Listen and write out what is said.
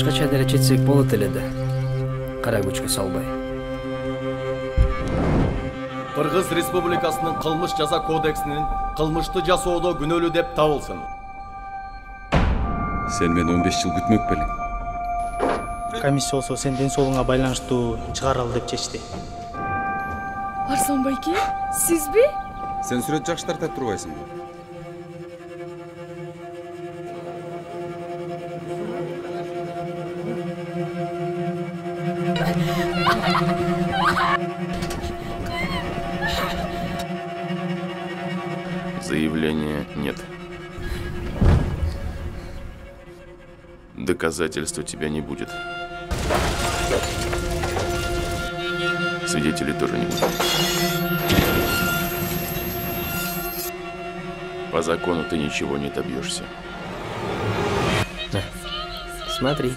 башкача деле четсек болот эле да. Кара күчкө салбай. Кыргыз Республикасынын кылмыш жаза кодексинин кылмышты жасоодо күнөөлүү деп табылсын. Сен мени 15 жыл күтмөк белең. Комиссия болсо сен ден соолугуңа байланыштуу чыгаралы деп чечти. Арслан байке, сизби? Сен сүрөт жакшы тартып турбайсыңбы? Заявления нет. Доказательств у тебя не будет. Свидетелей тоже не будет. По закону ты ничего не добьешься. Смотри.